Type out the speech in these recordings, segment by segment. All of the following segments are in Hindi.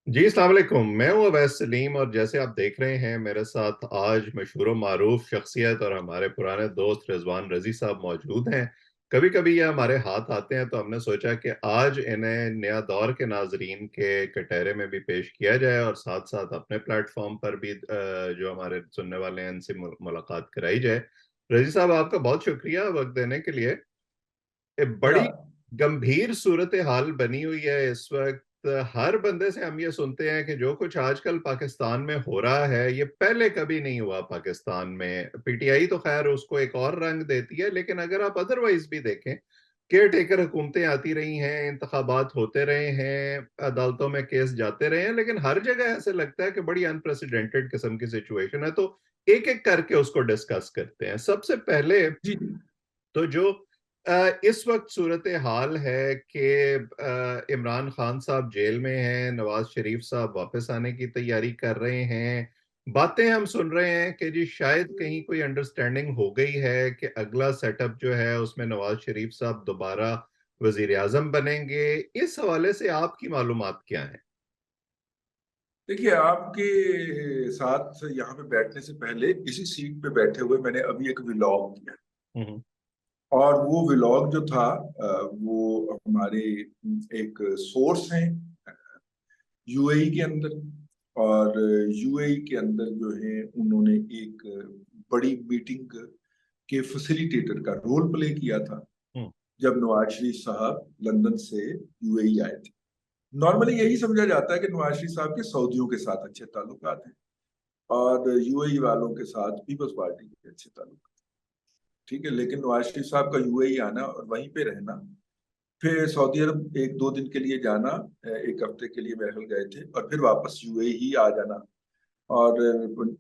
जी अस्सलाम वालेकुम। मैं हूँ अवैस सलीम और जैसे आप देख रहे हैं मेरे साथ आज मशहूर मारूफ शख्सियत और हमारे पुराने दोस्त रिजवान रजी साहब मौजूद हैं। कभी कभी ये हमारे हाथ आते हैं तो हमने सोचा कि आज इन्हें नया दौर के नाजरीन के कटहरे में भी पेश किया जाए और साथ साथ अपने प्लेटफॉर्म पर भी जो हमारे सुनने वाले हैं इनसे मुलाकात कराई जाए। रजी साहब, आपका बहुत शुक्रिया वक्त देने के लिए। या बड़ी गंभीर सूरत हाल बनी हुई है इस वक्त। हर बंदे से हम ये सुनते हैं कि जो कुछ आजकल पाकिस्तान में हो रहा है ये पहले कभी नहीं हुआ पाकिस्तान में। पीटीआई तो खैर उसको एक और रंग देती है, लेकिन अगर आप अदरवाइज भी देखें, केयर टेकर हुकूमतें आती रही हैं, इंतखाबात होते रहे हैं, अदालतों में केस जाते रहे हैं, लेकिन हर जगह ऐसे लगता है कि बड़ी अनप्रेसिडेंटेड किस्म की सिचुएशन है। तो एक एक करके उसको डिस्कस करते हैं। सबसे पहले जी। तो जो इस वक्त सूरत हाल है कि इमरान खान साहब जेल में हैं, नवाज शरीफ साहब वापस आने की तैयारी कर रहे हैं। बातें हम सुन रहे हैं कि जी शायद कहीं कोई अंडरस्टैंडिंग हो गई है कि अगला सेटअप जो है उसमें नवाज शरीफ साहब दोबारा वजीर आजम बनेंगे। इस हवाले से आपकी मालूमात क्या है? देखिए, आपके साथ यहाँ पे बैठने से पहले इसी सीट पे बैठे हुए मैंने अभी एक व्लॉग किया। हम्म। और वो व्लॉग जो था वो हमारे एक सोर्स हैं यूएई के अंदर। और यूएई के अंदर जो है उन्होंने एक बड़ी मीटिंग के फैसिलिटेटर का रोल प्ले किया था हम्म। जब नवाज शरीफ साहब लंदन से यूएई आए थे। नॉर्मली यही समझा जाता है कि नवाज शरीफ साहब के सऊदियों के साथ अच्छे ताल्लुकात हैं और यूएई वालों के साथ पीपल्स पार्टी के अच्छे ताल्लुकात। ठीक है, लेकिन नवाज शरीफ साहब का यूएई आना और वहीं पे रहना, फिर सऊदी अरब एक दो दिन के लिए जाना, एक हफ्ते के लिए महल गए थे और फिर वापस यूएई ही आ जाना और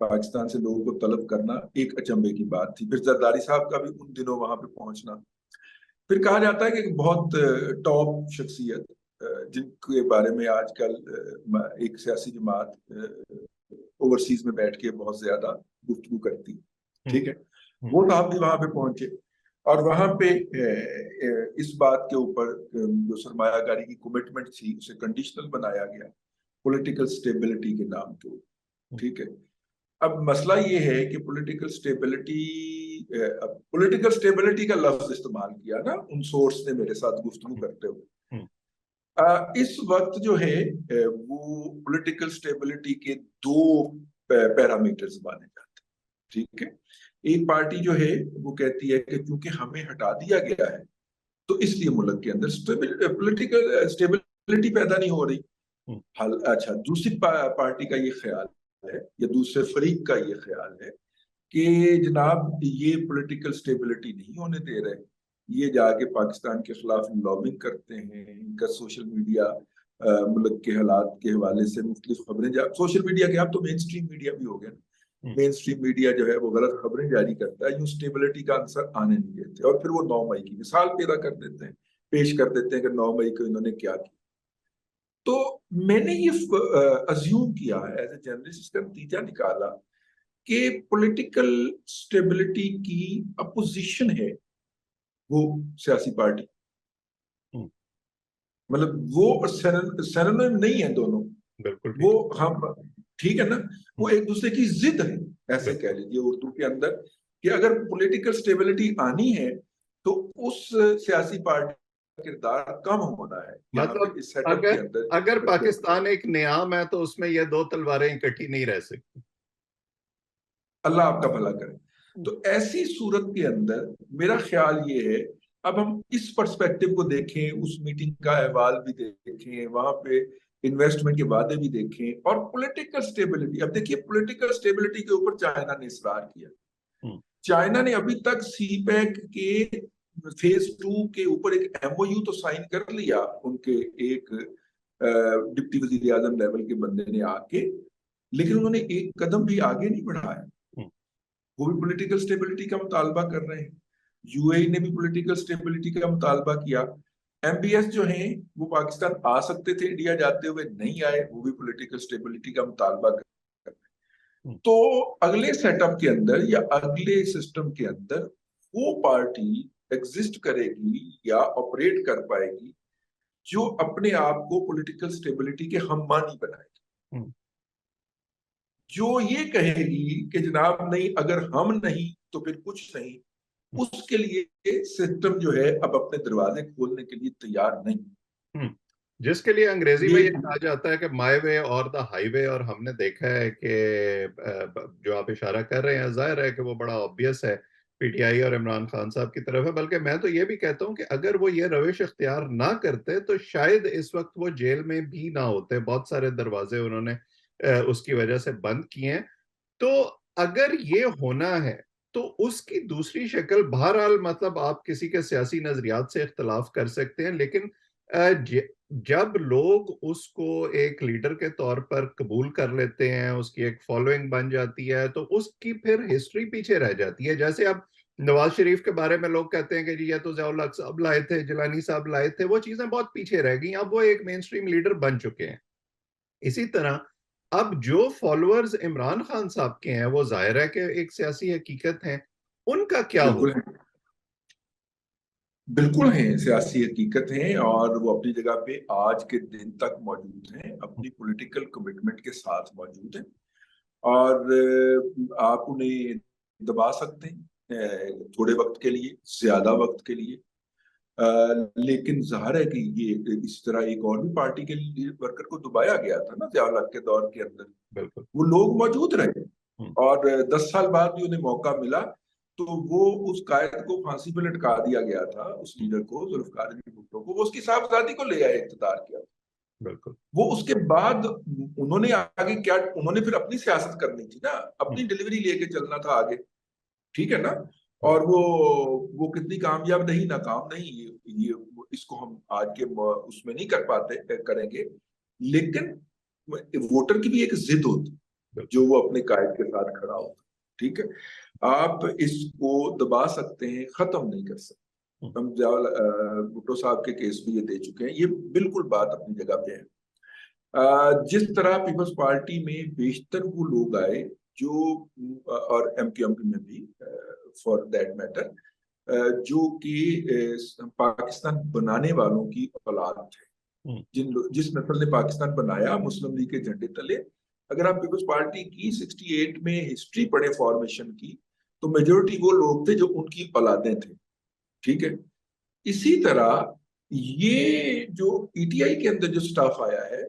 पाकिस्तान से लोगों को तलब करना एक अचंभे की बात थी। फिर जरदारी साहब का भी उन दिनों वहां पे पहुंचना। फिर कहा जाता है कि एक बहुत टॉप शख्सियत जिनके बारे में आजकल एक सियासी जमात ओवरसीज में बैठ के बहुत ज्यादा गुफ्तगू करती है। हम्म। ठीक है, हम्म। वो साहब भी वहां पे पहुंचे और वहां पे इस बात के ऊपर जो सरमायाकारी की कमिटमेंट थी उसे कंडीशनल बनाया गया पॉलिटिकल स्टेबिलिटी के नाम के ऊपर। हम्म। ठीक है, अब मसला ये है कि पॉलिटिकल स्टेबिलिटी का लफ्ज इस्तेमाल किया ना उन सोर्स ने मेरे साथ गुफ्तगू करते हुए। हम्म। इस वक्त जो है वो पॉलिटिकल स्टेबिलिटी के दो पैरामीटर्स माने जाते हैं। ठीक है, एक पार्टी जो है वो कहती है कि क्योंकि हमें हटा दिया गया है तो इसलिए मुल्क के अंदर पॉलिटिकल स्टेबिलिटी पैदा नहीं हो रही। हम्म। हाल अच्छा, दूसरी पार्टी का ये ख्याल है या दूसरे फरीक का ये ख्याल है कि जनाब ये पॉलिटिकल स्टेबिलिटी नहीं होने दे रहे, ये जाके पाकिस्तान के खिलाफ लॉबिंग करते हैं, इनका सोशल मीडिया मुल्क के हालात के हवाले से मुख्तलिफ खबरें सोशल मीडिया के, अब तो मेन स्ट्रीम मीडिया भी हो गया ना, हम्म। मेन स्ट्रीम मीडिया जो है वो गलत खबरें जारी करता है, यूं स्टेबिलिटी का आंसर आने नहीं देते और फिर वो 9 मई की मिसाल पैदा कर देते हैं, पेश कर देते हैं कि 9 मई को इन्होंने क्या किया। तो मैंने ये अज्यूम किया है एज ए जर्नलिस्ट, इसका नतीजा निकाला कि पॉलिटिकल स्टेबिलिटी की अपोजिशन है वो सियासी पार्टी। हम्म। मतलब वो सिनोनिम नहीं है दोनों। बिल्कुल वो ठीक। हम, ठीक है ना, वो हम्म। एक दूसरे की जिद है, ऐसे बिल्कुल। कह लीजिए उर्दू के अंदर, कि अगर पॉलिटिकल स्टेबिलिटी आनी है तो उस सियासी पार्टी का किरदार कम होना है यहाँ मतलब पे इस सेटअप के अगर अंदर अगर जिस पे। पाकिस्तान एक नियाम है तो उसमें ये दो तलवारें इकट्ठी नहीं रह सकती। अल्लाह आपका भला करे। तो ऐसी सूरत के अंदर मेरा ख्याल ये है, अब हम इस पर्सपेक्टिव को देखें, उस मीटिंग का अहवाल भी देखें, वहां पे इन्वेस्टमेंट के वादे भी देखें और पॉलिटिकल स्टेबिलिटी। अब देखिए, पॉलिटिकल स्टेबिलिटी के ऊपर चाइना ने इसरार किया। हम्म। चाइना ने अभी तक सीपैक के फेज 2 के ऊपर एक एमओयू तो साइन कर लिया उनके एक डिप्टी वजीर आजम लेवल के बंदे ने आके, लेकिन उन्होंने एक कदम भी आगे नहीं बढ़ाया। हम्म। वो भी पॉलिटिकल स्टेबिलिटी का मुतालबा कर रहे हैं, यूएई ने भी पॉलिटिकल स्टेबिलिटी का मुतालबा किया। एमबीएस जो हैं वो पाकिस्तान आ सकते थे, इंडिया जाते हुए नहीं आए, वो भी पॉलिटिकल स्टेबिलिटी का मुतालबा कर रहे हैं। हम्म। तो अगले सेटअप के अंदर या अगले सिस्टम के अंदर वो पार्टी एग्जिस्ट करेगी या ऑपरेट कर पाएगी जो अपने आप को पॉलिटिकल स्टेबिलिटी के हम्मानी बनाएगी, जो ये कहेगी कि जनाब नहीं, अगर हम नहीं तो फिर कुछ नहीं, उसके लिए सिस्टम जो है अब अपने दरवाजे खोलने के लिए तैयार नहीं। जिसके लिए अंग्रेजी में ये ये कहा जाता है कि माई वे और द हाईवे, और हमने देखा है कि जो आप इशारा कर रहे हैं जाहिर है कि वो बड़ा ऑब्वियस है, पीटीआई और इमरान खान साहब की तरफ है। बल्कि मैं तो ये भी कहता हूं कि अगर वो ये रविश इख्तियार ना करते तो शायद इस वक्त वो जेल में भी ना होते। बहुत सारे दरवाजे उन्होंने उसकी वजह से बंद किए हैं। तो अगर ये होना है तो उसकी दूसरी शक्ल, बहरहाल मतलब आप किसी के सियासी नजरियात से इख्तलाफ कर सकते हैं, लेकिन जब लोग उसको एक लीडर के तौर पर कबूल कर लेते हैं, उसकी एक फॉलोइंग बन जाती है, तो उसकी फिर हिस्ट्री पीछे रह जाती है। जैसे अब नवाज शरीफ के बारे में लोग कहते हैं कि जी ये तो ज़िया-उल हक साहब लाए थे, जिलानी साहब लाए थे, वो चीजें बहुत पीछे रह गई, अब वो एक मेन स्ट्रीम लीडर बन चुके हैं। इसी तरह अब जो फॉलोअर्स इमरान खान साहब के हैं वो जाहिर है कि एक सियासी हकीकत है, उनका क्या बिल्कुल होगा? है, बिल्कुल है, सियासी हकीकत है, और वो अपनी जगह पे आज के दिन तक मौजूद हैं, अपनी पॉलिटिकल कमिटमेंट के साथ मौजूद हैं। और आप उन्हें दबा सकते हैं थोड़े वक्त के लिए, ज्यादा वक्त के लिए। लेकिन जाहिर है कि ये इस तरह एक और भी पार्टी के वर्कर को दबाया गया था ना ज़िया-उल हक के दौर के अंदर, बिल्कुल। वो लोग मौजूद रहे, हम्म। और 10 साल बाद भी उन्हें मौका मिला तो वो उस कायद को फांसी पे लटका दिया गया था, उस लीडर को, जुल्फकार अली भुट्टो को, वो उसकी साहबजादी को ले आए इक़्तिदार के। बिल्कुल। वो उसके बाद उन्होंने आगे क्या, उन्होंने फिर अपनी सियासत करनी थी ना, अपनी डिलीवरी लेके चलना था आगे, ठीक है ना। बिल्कुल। और वो कितनी कामयाब नहीं, नाकाम नहीं, ये इसको हम आज के उसमें नहीं कर पाते, करेंगे। लेकिन वोटर की भी एक जिद होती बिल्कुल। जो वो अपने कायद के साथ खड़ा होता, ठीक है। आप इसको दबा सकते हैं, खत्म नहीं कर सकते। हम भुट्टो साहब के केस भी ये दे चुके हैं, ये बिल्कुल बात अपनी जगह पे है। जिस तरह पीपल्स पार्टी में बेशतर वो लोग आए जो, और एमक्यूएम में भी फॉर दैट मैटर, जो कि पाकिस्तान बनाने वालों की औलाद थे, जिस नस्ल ने पाकिस्तान बनाया मुस्लिम लीग के झंडे तले। अगर आप पीपल्स पार्टी की 68 में हिस्ट्री पढ़े फॉर्मेशन की, तो मेजोरिटी वो लोग थे जो उनकी औलादें थे, ठीक है। इसी तरह ये जो पीटीआई के अंदर जो स्टाफ आया है,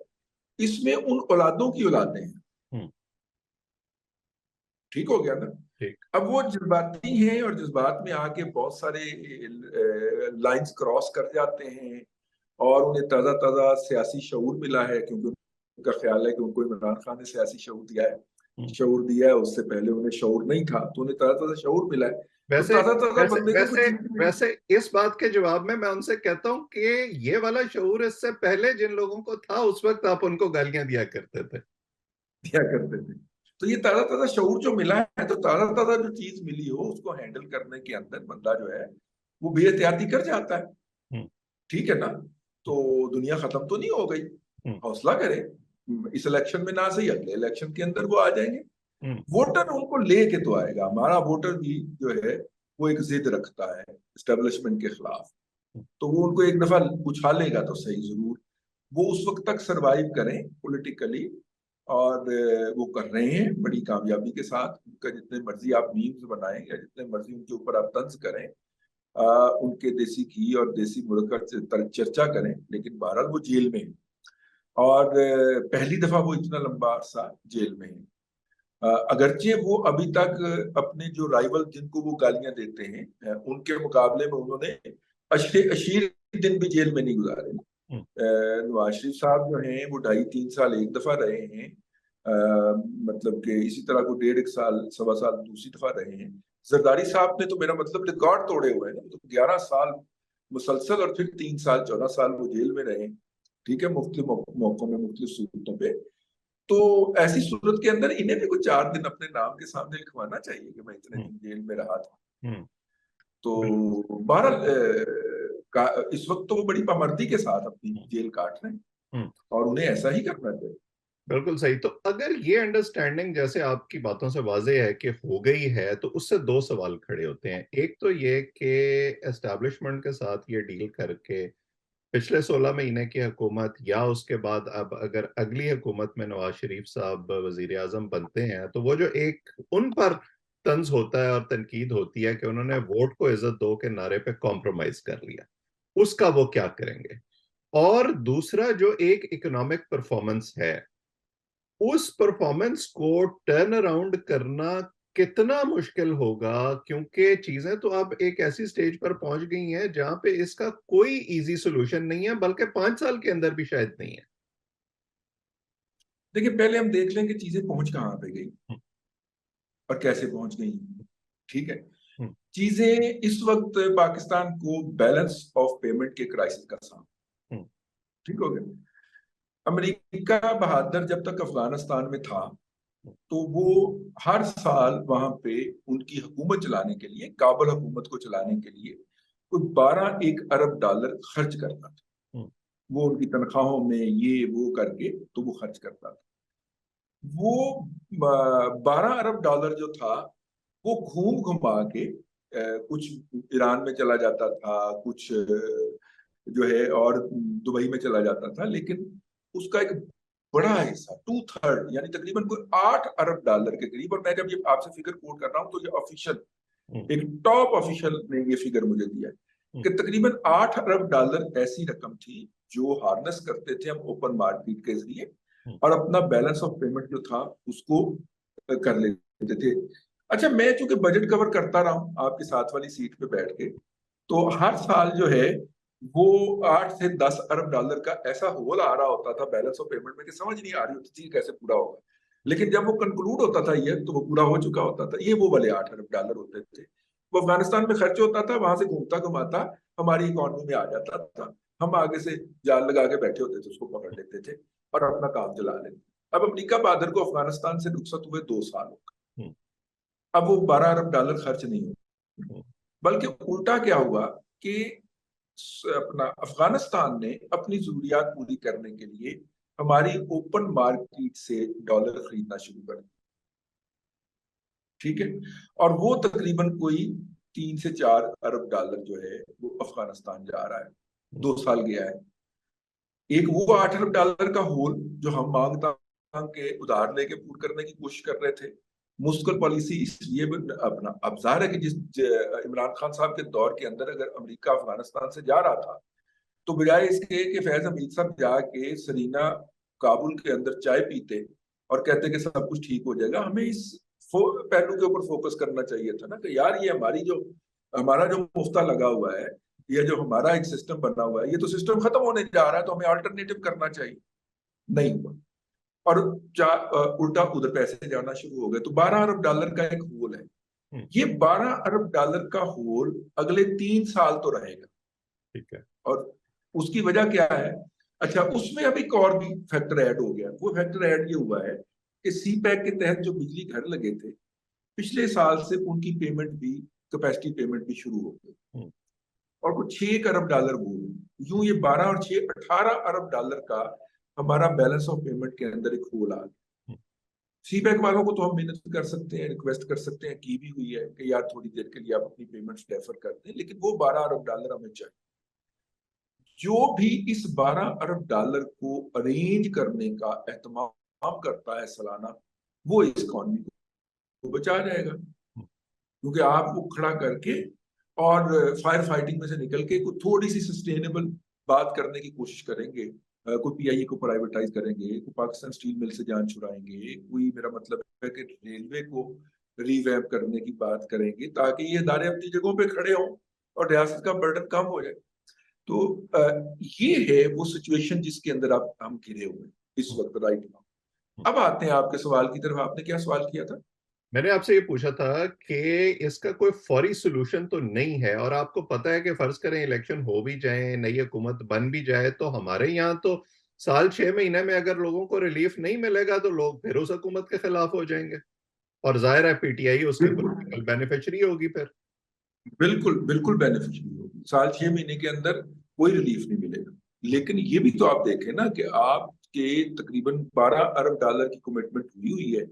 इसमें उन औलादों की औलादें हैं, ठीक हो गया ना। ठीक। अब वो जज्बाती हैं, और जज्बात में आके बहुत सारे लाइंस क्रॉस कर जाते हैं, और उन्हें ताज़ा ताज़ा सियासी शऊर मिला है, क्योंकि उनका ख्याल है कि उनको इमरान खान ने सियासी शऊर दिया है, उससे पहले उन्हें शऊर नहीं था, तो उन्हें ताज़ा ताज़ा शऊर मिला है। तो वैसे ताज़ा ताज़ा वैसे बंदे को कुछ वैसे चीज़ मिली। वैसे इस बात के जवाब में मैं उनसे कहता हूं कि ये वाला शऊर इससे पहले जिन लोगों को था उस वक्त आप उनको गालियां दिया करते थे। दिया करते थे। तो ये ताज़ा ताज़ा शऊर जो मिला है, तो ताज़ा ताज़ा जो चीज़ मिली हो उसको हैंडल करने के अंदर बंदा जो है वो बेहतियाती कर जाता है, हम्म। ठीक है ना। तो दुनिया खत्म तो नहीं हो गई, हम्म। हौसला करें, इस इलेक्शन में ना सही अगले इलेक्शन के अंदर वो आ जाएंगे। हम्म। वोटर उनको लेके तो आएगा, हमारा वोटर भी जो है वो एक जिद रखता है एस्टेब्लिशमेंट के खिलाफ, तो वो उनको एक दफा उछालेगा तो सही जरूर। वो उस वक्त तक सरवाइव करें पॉलिटिकली, और वो कर रहे हैं बड़ी कामयाबी के साथ। उनका जितने मर्जी आप मीम्स बनाएं या जितने मर्जी उनके ऊपर आप तंज करें, उनके देसी घी और देसी मुर्ग का चर्चा करें, लेकिन बहरहाल वो जेल में है, और पहली दफा वो इतना लंबा अरसा जेल में है। अगरचे वो अभी तक अपने जो राइवल जिनको वो गालियां देते हैं, उनके मुकाबले में उन्होंने अशीर दिन भी जेल में नहीं गुजारे। नवाज शरीफ साहब जो हैं वो 2.5-3 साल एक दफा रहे हैं, मतलब कि इसी तरह को 1.5 साल 1.25 साल दूसरी दफा रहे हैं। जरदारी साहब ने तो मेरा मतलब रिकॉर्ड तोड़े हुए हैं ना, तो 11 साल मुसलसल, और फिर 3 साल 14 साल वो जेल में रहे, ठीक है, मुख्तलिफ मौकों में मुख्तलिफ सूरतों पे। तो ऐसी सूरत के अंदर इन्हें भी कुछ 4 दिन अपने नाम के सामने लिखवाना चाहिए कि मैं इतने दिन जेल में रहा था। तो बिल्कुल। बहरहाल इस वक्त तो वो बड़ी पामर्दी के साथ अपनी जेल काट रहे हैं, और उन्हें ऐसा ही करना चाहिए। बिल्कुल सही। तो अगर ये अंडरस्टैंडिंग जैसे आपकी बातों से वाज़ेह है कि हो गई है, तो उससे दो सवाल खड़े होते हैं। एक तो ये कि एस्टैब्लिशमेंट के साथ ये डील करके पिछले 16 महीने की हुकूमत या उसके बाद अब अगर अगली हुकूमत में नवाज शरीफ साहब वजीर आजम बनते हैं, तो वो जो एक उन पर तंज होता है और तनकीद होती है कि उन्होंने वोट को इज्जत दो के नारे पे कॉम्प्रोमाइज कर लिया, उसका वो क्या करेंगे। और दूसरा जो एक इकोनॉमिक परफॉर्मेंस है, उस परफॉर्मेंस को टर्न अराउंड करना कितना मुश्किल होगा, क्योंकि चीजें तो अब एक ऐसी स्टेज पर पहुंच गई हैं जहां पे इसका कोई इजी सोल्यूशन नहीं है, बल्कि 5 साल के अंदर भी शायद नहीं है। देखिए, पहले हम देख लें कि चीजें पहुंच कहाँ पे गई और कैसे पहुंच गई। ठीक है। हम्म। चीजें इस वक्त पाकिस्तान को बैलेंस ऑफ पेमेंट के क्राइसिस का सामना, हम्म। ठीक हो गया। अमेरिका बहादुर जब तक अफगानिस्तान में था, तो वो हर साल वहां पे उनकी हुकूमत चलाने के लिए, काबुल हुकूमत को चलाने के लिए कोई 12 अरब डॉलर खर्च करता था। हम्म। वो उनकी तनख्वाहों में ये वो करके तो वो खर्च करता था। वो 12 अरब डॉलर जो था, वो घूम घुमा के कुछ ईरान में चला जाता था, कुछ जो है और दुबई में चला जाता था, लेकिन उसका एक बड़ा हिस्सा, 2/3 यानी तकरीबन कोई 8 अरब डॉलर के करीब, और मैं जब ये आपसे फिगर कोट कर रहा हूँ तो ये ऑफिशियल, हम्म। एक टॉप ऑफिशियल ने ये फिगर मुझे दिया है हम्म। कि तकरीबन 8 अरब डॉलर ऐसी रकम थी जो हार्नेस करते थे हम ओपन मार्केट के जरिए, हम्म। और अपना बैलेंस ऑफ पेमेंट जो था उसको कर लेते थे। अच्छा, मैं चूंकि बजट कवर करता रहा हूँ आपके साथ वाली सीट पे बैठ के, तो हर साल जो है वो 8 से 10 अरब डॉलर का ऐसा होल आ रहा होता था बैलेंस ऑफ पेमेंट में कि समझ नहीं आ रही होती थी कैसे पूरा होगा। लेकिन जब वो कंक्लूड होता था ये, तो वो पूरा हो चुका होता था। ये वो वाले 8 अरब डॉलर होते थे। वो अफगानिस्तान में खर्च होता था, वहां से घूमता घुमाता हमारी इकोनॉमी में आ जाता था। हम आगे से जाल लगा के बैठे होते थे, उसको पकड़ लेते थे और अपना काम चला लेते। अब अमरीका बहादुर को अफगानिस्तान से रुखसत हुए 2 साल हो गए। हम्म। अब वो 12 अरब डॉलर खर्च नहीं हुए, हम्म। बल्कि उल्टा क्या हुआ कि अपना अफगानिस्तान ने अपनी जरूरियात पूरी करने के लिए हमारी ओपन मार्केट से डॉलर खरीदना शुरू कर दिया। ठीक है। और वो तकरीबन कोई 3 से 4 अरब डॉलर जो है वो अफगानिस्तान जा रहा है, 2 साल गया है। एक वो 8 अरब डॉलर का होल जो हम मांग तांग के उधार लेके पूर्ण करने की कोशिश कर रहे थे। मुश्किल पॉलिसी इसलिए अपना, अब जाहिर है कि जिस इमरान खान साहब के दौर के अंदर अगर अमेरिका अफगानिस्तान से जा रहा था, तो बजाय इसके कि फैज हमीद साहब जाके सरीना काबुल के अंदर चाय पीते और कहते कि सब कुछ ठीक हो जाएगा, हमें इस पहलू के ऊपर फोकस करना चाहिए था ना कि यार ये हमारा जो मुफ्ता लगा हुआ है, ये जो हमारा एक सिस्टम बना हुआ है, ये तो सिस्टम खत्म होने जा रहा है, तो हमें अल्टरनेटिव करना चाहिए। नहीं हुआ। और उल्टा उधर पैसे जाना शुरू हो गए। तो 12 अरब डॉलर का एक होल है। हम्म। ये 12 अरब डॉलर का होल अगले 3 साल तो रहेगा। ठीक है। और उसकी वजह क्या है? अच्छा, उसमें अब एक और भी फैक्टर ऐड हो गया। वो फैक्टर ऐड ये हुआ है कि सी पैक के तहत जो बिजली घर लगे थे, पिछले साल से उनकी पेमेंट भी, कैपेसिटी पेमेंट भी शुरू हो गई, हम्म। और कुछ 6 अरब डॉलर वो यूं ये 12 और 6 18 अरब डॉलर का हमारा बैलेंस ऑफ पेमेंट के अंदर एक होल आ गया। हम्म। सी पैक वालों को तो हम मेहनत कर सकते हैं, रिक्वेस्ट कर सकते हैं, की भी हुई है कि यार थोड़ी देर के लिए आप अपनी पेमेंट्स डेफर कर दें, लेकिन वो 12 अरब डॉलर हमें चाहिए। जो भी इस 12 अरब डॉलर को अरेंज करने का एहतमाम करता है सालाना, वो इस इकॉनमी को बचा जाएगा। क्योंकि आप वो खड़ा करके और फायर फाइटिंग में से निकल के कोई थोड़ी सी सस्टेनेबल बात करने की कोशिश करेंगे। कोई पीआईए को प्राइवेटाइज करेंगे, कोई पाकिस्तान स्टील मिल से जान छुड़ाएंगे, कोई, मेरा मतलब है कि रेलवे को रिवैम्प करने की बात करेंगे, ताकि ये इदारे अपनी जगहों पे खड़े हों और रियासत का बर्डन कम हो जाए। तो ये है वो सिचुएशन जिसके अंदर आप हम घिरे हुए हैं इस हम्म। वक्त, राइट नाउ। हम्म। अब आते हैं आपके सवाल की तरफ। आपने क्या सवाल किया था? मैंने आपसे ये पूछा था कि इसका कोई फौरी सोल्यूशन तो नहीं है, और आपको पता है कि फर्ज करें इलेक्शन हो भी जाए, नई हुकूमत बन भी जाए, तो हमारे यहाँ तो साल 6 महीने में अगर लोगों को रिलीफ नहीं मिलेगा तो लोग फिर उस हुकूमत के खिलाफ हो जाएंगे, और जाहिर है पीटीआई उसकी बिल्कुल पॉलिटिकल बेनिफिशियरी होगी फिर। बिल्कुल बिल्कुल बेनिफिशियल होगी। साल 6 महीने के अंदर कोई रिलीफ नहीं मिलेगा। लेकिन ये भी तो आप देखें ना कि आपके तकरीबन 12 अरब डॉलर की कमिटमेंट हुई है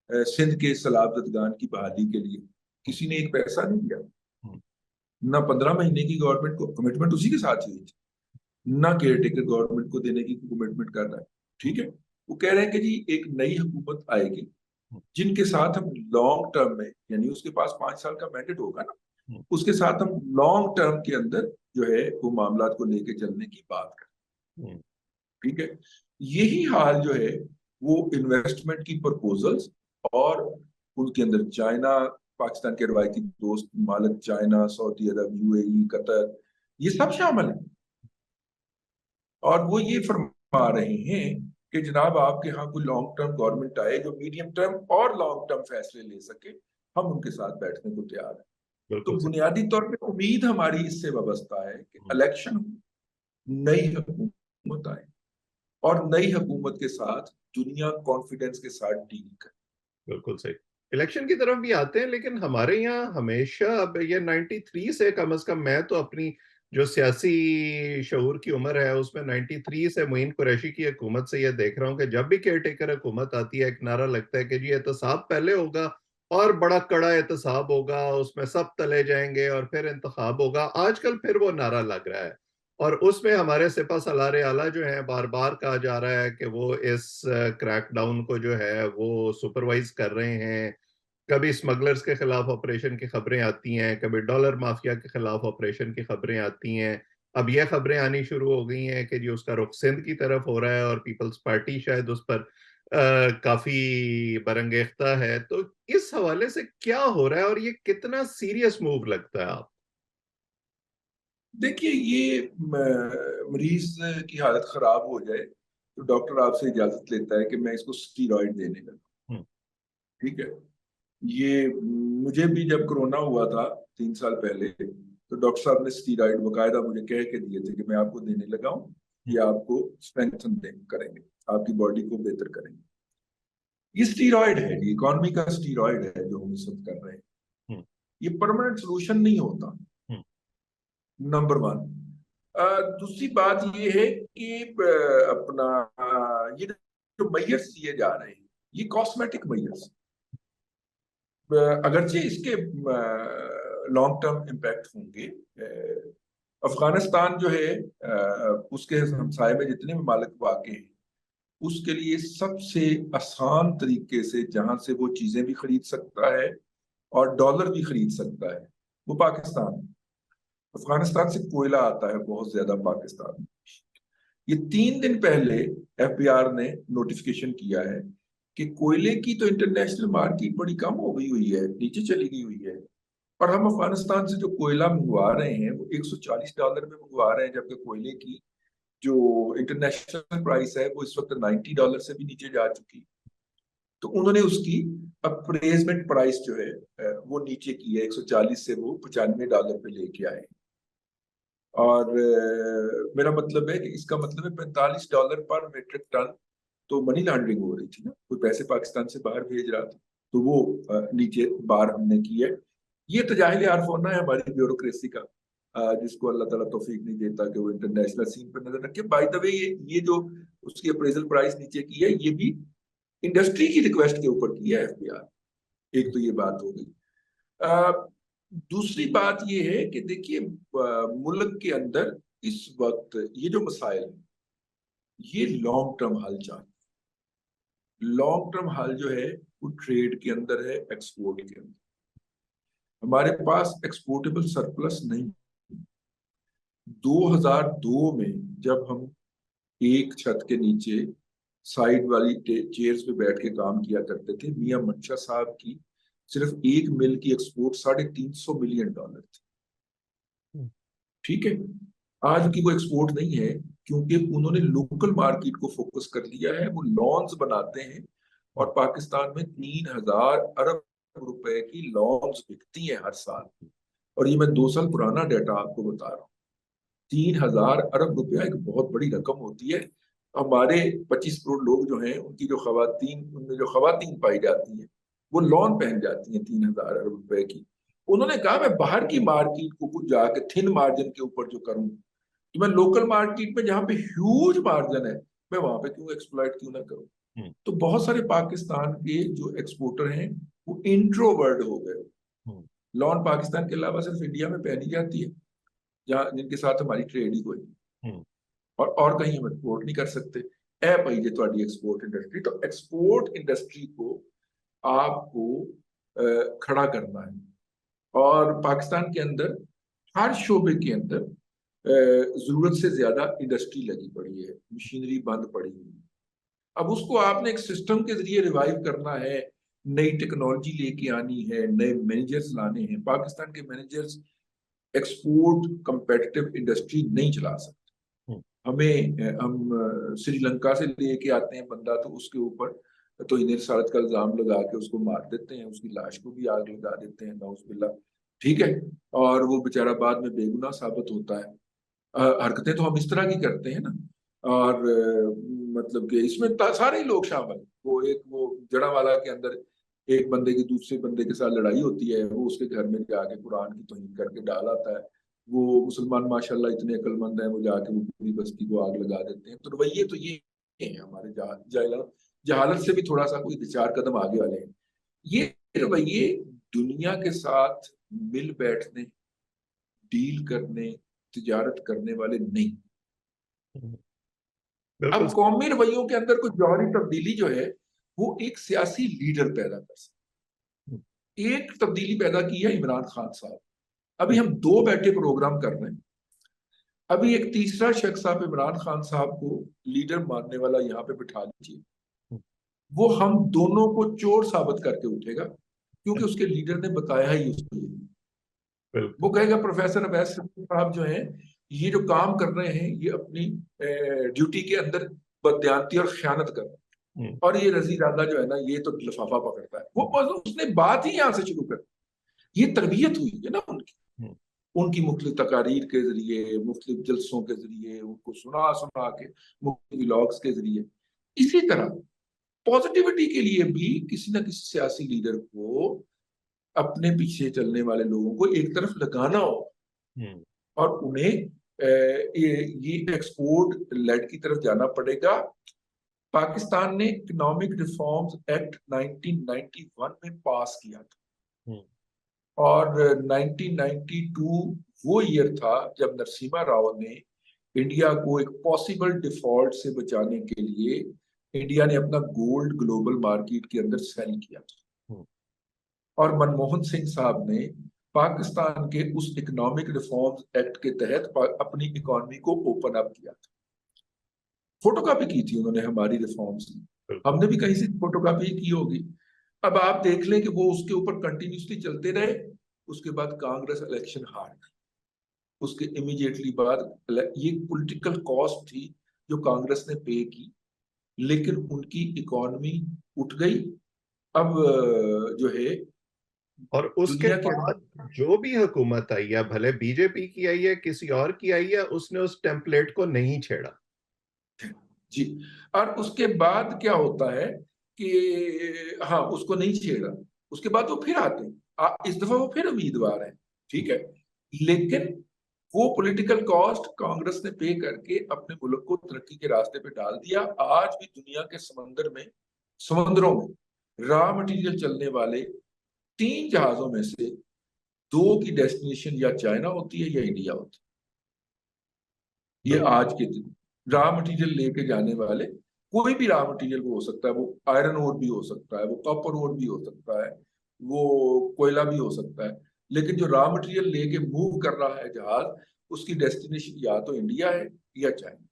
सिंध के सलाबतगान की बहाली के लिए। किसी ने एक पैसा नहीं दिया। हम्म। ना 15 महीने की गवर्नमेंट को कमिटमेंट उसी के साथ हुई थी। ना केयर टेकर गवर्नमेंट को देने की कमिटमेंट कर रहा है। ठीक है, वो कह रहे हैं कि जी एक नई हुकूमत आएगी जिनके साथ हम लॉन्ग टर्म में, यानी उसके पास 5 साल का मैंडेट होगा ना, उसके साथ हम लॉन्ग टर्म के अंदर जो है वो मामला को लेके चलने की बात करें। ठीक है, यही हाल जो है वो इन्वेस्टमेंट की प्रपोजल्स और उनके अंदर चाइना, पाकिस्तान के रवायती दोस्त मालिक चाइना, सऊदी अरब, यूएई, कतर, ये सब शामिल है। और वो ये फरमा रहे हैं कि जनाब आपके यहाँ कोई लॉन्ग टर्म गवर्नमेंट आए जो मीडियम टर्म और लॉन्ग टर्म फैसले ले सके, हम उनके साथ बैठने को तैयार हैं। तो बिल्कुल सही। बुनियादी तौर पे उम्मीद हमारी इससे वाबस्ता है कि इलेक्शन, नई हुकूमत आए और नई हुकूमत के साथ दुनिया कॉन्फिडेंस के साथ डील करे। बिल्कुल सही। इलेक्शन की तरफ भी आते हैं, लेकिन हमारे यहाँ हमेशा, अब ये 93 से कम से कम, मैं तो अपनी जो सियासी शऊर की उम्र है उसमें 93 से मुइन कुरैशी की हुकूमत से ये देख रहा हूँ कि जब भी केयर टेकर हुकूमत आती है एक नारा लगता है कि जी एहतसाब पहले होगा और बड़ा कड़ा एहतसाब होगा, उसमें सब तले जाएंगे और फिर इंतखाब होगा। आजकल फिर वो नारा लग रहा है और उसमें हमारे सिपा सलार आला जो है बार बार कहा जा रहा है कि वो इस क्रैकडाउन को जो है वो सुपरवाइज कर रहे हैं। कभी स्मगलर्स के खिलाफ ऑपरेशन की खबरें आती हैं, कभी डॉलर माफिया के खिलाफ ऑपरेशन की खबरें आती हैं। अब ये खबरें आनी शुरू हो गई हैं कि जी उसका रुख सिंध की तरफ हो रहा है और पीपल्स पार्टी शायद उस पर काफी बरंगेख्ता है। तो इस हवाले से क्या हो रहा है और ये कितना सीरियस मूव लगता है आप? देखिए, ये मरीज की हालत खराब हो जाए तो डॉक्टर आपसे इजाजत लेता है कि मैं इसको स्टीरॉइड देने लगा। ठीक है, ये मुझे भी जब कोरोना हुआ था 3 साल पहले, तो डॉक्टर साहब ने स्टीरॉइड बकायदा मुझे कह के दिए थे कि मैं आपको देने लगा हूँ, ये आपको स्ट्रेंथन करेंगे, आपकी बॉडी को बेहतर करेंगे। ये स्टीरॉइड है, ये इकोनॉमी का स्टीरॉइड है जो हम इस वक्त कर रहे हैं। ये परमानेंट सोल्यूशन नहीं होता, नंबर वन। दूसरी बात ये है कि अपना ये जो मैयर्स दिए जा रहे हैं ये कॉस्मेटिक मैयर्स, अगरचे इसके लॉन्ग टर्म इम्पैक्ट होंगे। अफगानिस्तान जो है उसके हमसाए में जितने ममालिक वाक़ हैं उसके लिए सबसे आसान तरीके से जहां से वो चीजें भी खरीद सकता है और डॉलर भी खरीद सकता है वो पाकिस्तान है। अफगानिस्तान से कोयला आता है बहुत ज्यादा पाकिस्तान में। ये 3 दिन पहले एफबीआर ने नोटिफिकेशन किया है कि कोयले की तो इंटरनेशनल मार्केट बड़ी कम हो गई हुई है, नीचे चली गई हुई है, और हम अफगानिस्तान से जो कोयला मंगवा रहे हैं वो $140 में मंगवा रहे हैं, जबकि कोयले की जो इंटरनेशनल प्राइस है वो इस वक्त $90 से भी नीचे जा चुकी है। तो उन्होंने उसकी अप्रेजमेंट प्राइस जो है वो नीचे की है, 140 से वो $95 पे लेके आए। और मेरा मतलब है कि इसका मतलब है $45 पर मीट्रिक टन तो मनी लॉन्ड्रिंग हो रही थी ना, कोई पैसे पाकिस्तान से बाहर भेज रहा था, तो वो नीचे बार हमने की है। ये तजाहिल आरफोना है हमारी ब्यूरोक्रेसी का, जिसको अल्लाह ताला तौफीक नहीं देता कि वो इंटरनेशनल सीन पर नजर रखे। बाय द वे ये जो उसकी अप्रेजल प्राइस नीचे की है ये भी इंडस्ट्री की रिक्वेस्ट के ऊपर की है एफबीआर। एक तो ये बात हो गई। दूसरी बात ये है कि देखिए मुल्क के अंदर इस वक्त ये जो मसाइल है ये लॉन्ग टर्म हल चाहिए। लॉन्ग टर्म हल जो है वो ट्रेड के अंदर है, एक्सपोर्ट के अंदर। हमारे पास एक्सपोर्टेबल सरप्लस नहीं। 2002 में जब हम एक छत के नीचे साइड वाली चेयर्स पे बैठ के काम किया करते थे, मियां मंशा साहब की सिर्फ एक मिल की एक्सपोर्ट $350 मिलियन थी। ठीक है, आज की वो एक्सपोर्ट नहीं है क्योंकि उन्होंने लोकल मार्केट को फोकस कर लिया है। वो लॉन्स बनाते हैं और पाकिस्तान में 3,000 अरब रुपए की लॉन्स बिकती हैं हर साल। और ये मैं 2 साल पुराना डाटा आपको बता रहा हूँ। 3,000 अरब रुपया एक बहुत बड़ी रकम होती है। हमारे 25 करोड़ लोग जो हैं उनकी जो खवातीन, उनमें जो खवातीन पाई जाती हैं वो लॉन पहन जाती हैं 3,000 अरब रुपए की। उन्होंने कहा मैं बाहर की मार्केट को कुछ जाके थिन मार्जिन के ऊपर जो करूं, तो मैं लोकल मार्केट में जहां पे ह्यूज मार्जिन है मैं वहां पे क्यों एक्सप्लॉइट क्यों ना करूं। तो बहुत सारे पाकिस्तान के जो एक्सपोर्टर हैं वो इंट्रोवर्ड हो गए। लॉन पाकिस्तान के अलावा सिर्फ इंडिया में पहनी जाती है जहाँ जिनके साथ हमारी ट्रेड ही कोई। और कहीं हम एक्सपोर्ट नहीं कर सकते। ए भाई जी ਤੁਹਾਡੀ एक्सपोर्ट इंडस्ट्री, तो एक्सपोर्ट इंडस्ट्री को आपको खड़ा करना है। और पाकिस्तान के अंदर हर शोबे के अंदर जरूरत से ज्यादा इंडस्ट्री लगी पड़ी है, मशीनरी बंद पड़ी हुई है। अब उसको आपने एक सिस्टम के जरिए रिवाइव करना है, नई टेक्नोलॉजी लेके आनी है, नए मैनेजर्स लाने हैं। पाकिस्तान के मैनेजर्स एक्सपोर्ट कंपेटिटिव इंडस्ट्री नहीं चला सकते। हम श्रीलंका से लेके आते हैं बंदा, तो उसके ऊपर तो इन्हें सारत का इल्जाम लगा के उसको मार देते हैं, उसकी लाश को भी आग लगा देते हैं, नाउजुबिल्लाह। ठीक है, और वो बेचारा बाद में बेगुनाह साबित होता है। हरकतें तो हम इस तरह की करते हैं ना। और मतलब कि इसमें सारे ही लोग शामिल। वो जड़ावाला के अंदर एक बंदे की दूसरे बंदे के साथ लड़ाई होती है, वो उसके घर में जाके कुरान की तौहीन करके डाल आता है। वो मुसलमान माशाल्लाह इतने अक्लमंद हैं, वो जाके वो पूरी बस्ती को आग लगा देते हैं। तो रवैये तो ये हैं हमारे, जहालत से भी थोड़ा सा कोई 4 कदम आगे वाले हैं। ये रवैये दुनिया के साथ मिल बैठने, डील करने, तिजारत करने वाले नहीं। अब कौमी रवैयों के अंदर कोई जौहरी तब्दीली जो है, वो एक सियासी लीडर पैदा कर सकते। एक तब्दीली पैदा की है इमरान खान साहब। अभी हम 2 बैठे प्रोग्राम कर रहे हैं। अभी एक तीसरा शख्स आप इमरान खान साहब को लीडर मानने वाला यहाँ पे बिठा लीजिए, वो हम दोनों को चोर साबित करके उठेगा, क्योंकि उसके लीडर ने बताया ही उसको ये। वो कहेगा प्रोफेसर अवैस साहब जो हैं, ये जो काम कर रहे हैं, ये अपनी ड्यूटी के अंदर बदयांती और खयानत कर रहे हैं, और ये रजी राजा जो है ना, ये तो लिफाफा पकड़ता है। वो उसने बात ही यहाँ से शुरू कर, ये तरबियत हुई है ना उनकी मुख्तलिफ तकारीर के जरिए, मुख्तलिफ जलसों के जरिए, उनको सुना सुना के, मुख्तलिफ व्लॉग्स के जरिए। इसी तरह पॉजिटिविटी के लिए भी किसी ना किसी सियासी लीडर को अपने पीछे चलने वाले लोगों को एक तरफ लगाना हो, और उन्हें ये एक्सपोर्ट लेड की तरफ जाना पड़ेगा। पाकिस्तान ने इकोनॉमिक रिफॉर्म्स एक्ट 1991 में पास किया था, और 1992 वो ईयर था जब नरसिम्हा राव ने इंडिया को एक पॉसिबल डिफॉल्ट से बचाने के लिए, इंडिया ने अपना गोल्ड ग्लोबल मार्केट के अंदर सेल किया था, और मनमोहन सिंह साहब ने पाकिस्तान के उस इकोनॉमिक रिफॉर्म्स एक्ट के तहत अपनी इकोनॉमी को ओपन अप किया था। फोटोकॉपी की थी उन्होंने हमारी रिफॉर्म्स की, हमने भी कहीं से फोटोकॉपी की होगी। अब आप देख लें कि वो उसके ऊपर कंटिन्यूसली चलते रहे। उसके बाद कांग्रेस इलेक्शन हार गई, उसके इमीडिएटली बाद ये पॉलिटिकल कॉस्ट थी जो कांग्रेस ने पे की, लेकिन उनकी इकोनॉमी उठ गई। अब जो है, और उसके बाद जो भी हुकूमत आई है, भले बीजेपी की आई है, किसी और की आई है, उसने उस टेम्पलेट को नहीं छेड़ा जी। और उसके बाद क्या होता है कि हाँ, उसको नहीं छेड़ा। उसके बाद वो फिर आते हैं, इस दफा वो फिर उम्मीदवार है, ठीक है, लेकिन वो पॉलिटिकल कॉस्ट कांग्रेस ने पे करके अपने मुल्क को तरक्की के रास्ते पे डाल दिया। आज भी दुनिया के समंदरों में रॉ मटेरियल चलने वाले 3 जहाजों में से 2 की डेस्टिनेशन या चाइना होती है या इंडिया होती है। ये आज के दिन रॉ मटेरियल लेके जाने वाले, कोई भी रॉ मटेरियल वो हो सकता है, वो आयरन ओर भी हो सकता है, वो कॉपर ओर भी हो सकता है, वो कोयला भी हो सकता है, लेकिन जो रॉ मटेरियल लेके मूव कर रहा है जहाज, उसकी डेस्टिनेशन या तो इंडिया है या चाइना।